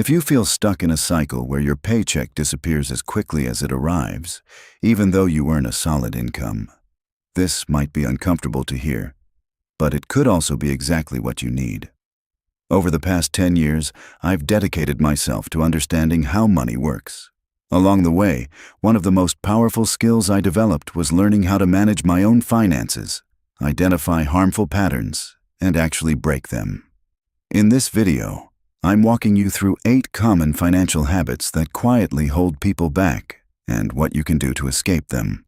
If you feel stuck in a cycle where your paycheck disappears as quickly as it arrives, even though you earn a solid income, this might be uncomfortable to hear, but it could also be exactly what you need. Over the past 10 years, I've dedicated myself to understanding how money works. Along the way, one of the most powerful skills I developed was learning how to manage my own finances, identify harmful patterns, and actually break them. In this video, I'm walking you through 8 common financial habits that quietly hold people back and what you can do to escape them.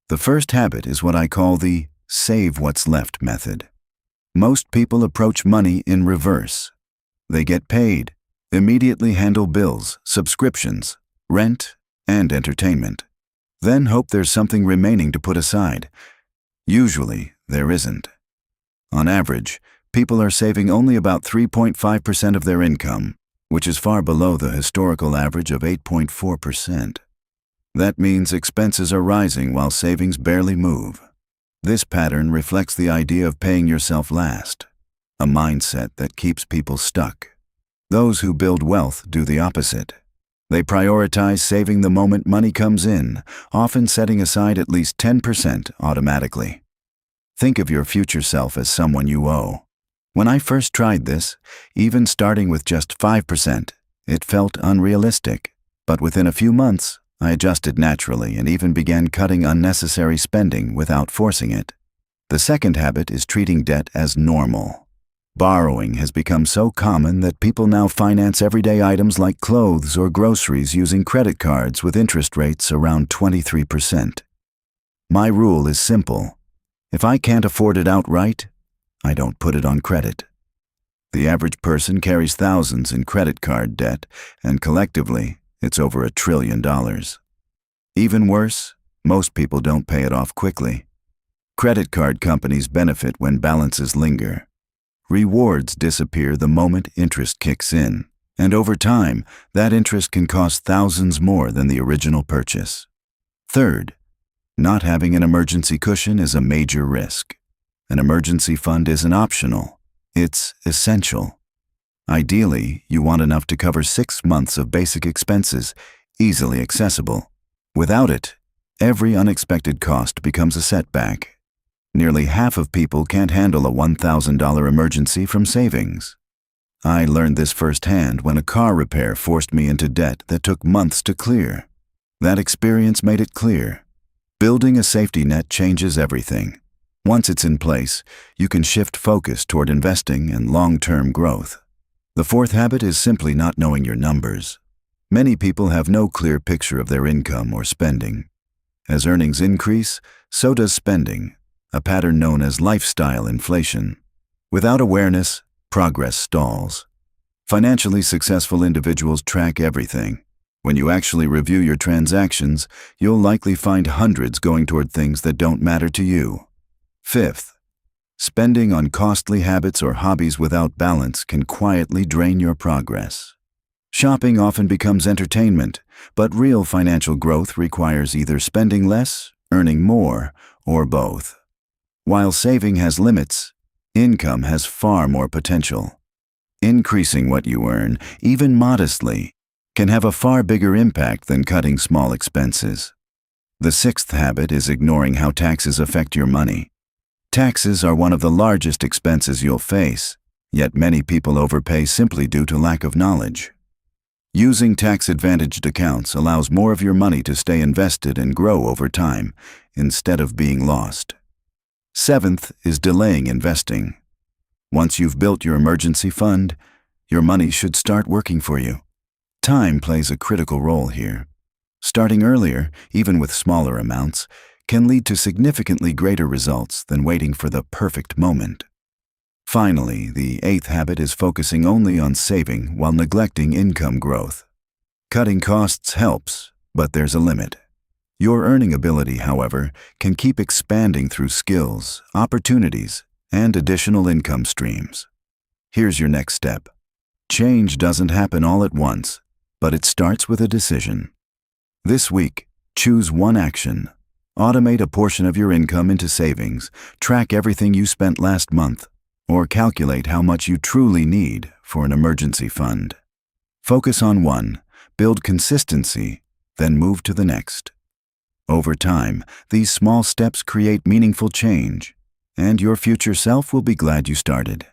The first habit is what I call the save what's left method. Most people approach money in reverse. They get paid, immediately handle bills, subscriptions, rent, and entertainment, then hope there's something remaining to put aside. Usually, there isn't. On average, people are saving only about 3.5% of their income, which is far below the historical average of 8.4%. That means expenses are rising while savings barely move. This pattern reflects the idea of paying yourself last, a mindset that keeps people stuck. Those who build wealth do the opposite. They prioritize saving the moment money comes in, often setting aside at least 10% automatically. Think of your future self as someone you owe. When I first tried this, even starting with just 5%, it felt unrealistic. But within a few months, I adjusted naturally and even began cutting unnecessary spending without forcing it. The second habit is treating debt as normal. Borrowing has become so common that people now finance everyday items like clothes or groceries using credit cards with interest rates around 23%. My rule is simple. If I can't afford it outright, I don't put it on credit. The average person carries thousands in credit card debt, and collectively, it's over $1 trillion. Even worse, most people don't pay it off quickly. Credit card companies benefit when balances linger. Rewards disappear the moment interest kicks in, and over time, that interest can cost thousands more than the original purchase. Third, not having an emergency cushion is a major risk. An emergency fund isn't optional, it's essential. Ideally, you want enough to cover 6 months of basic expenses, easily accessible. Without it, every unexpected cost becomes a setback. Nearly half of people can't handle a $1,000 emergency from savings. I learned this firsthand when a car repair forced me into debt that took months to clear. That experience made it clear. Building a safety net changes everything. Once it's in place, you can shift focus toward investing and long-term growth. The fourth habit is simply not knowing your numbers. Many people have no clear picture of their income or spending. As earnings increase, so does spending, a pattern known as lifestyle inflation. Without awareness, progress stalls. Financially successful individuals track everything. When you actually review your transactions, you'll likely find hundreds going toward things that don't matter to you. Fifth, spending on costly habits or hobbies without balance can quietly drain your progress. Shopping often becomes entertainment, but real financial growth requires either spending less, earning more, or both. While saving has limits, income has far more potential. Increasing what you earn, even modestly, can have a far bigger impact than cutting small expenses. The sixth habit is ignoring how taxes affect your money. Taxes are one of the largest expenses you'll face, yet many people overpay simply due to lack of knowledge. Using tax-advantaged accounts allows more of your money to stay invested and grow over time, instead of being lost. Seventh is delaying investing. Once you've built your emergency fund, your money should start working for you. Time plays a critical role here. Starting earlier, even with smaller amounts, can lead to significantly greater results than waiting for the perfect moment. Finally, the eighth habit is focusing only on saving while neglecting income growth. Cutting costs helps, but there's a limit. Your earning ability, however, can keep expanding through skills, opportunities, and additional income streams. Here's your next step. Change doesn't happen all at once, but it starts with a decision. This week, choose one action. Automate a portion of your income into savings, track everything you spent last month, or calculate how much you truly need for an emergency fund. Focus on one, build consistency, then move to the next. Over time, these small steps create meaningful change, and your future self will be glad you started.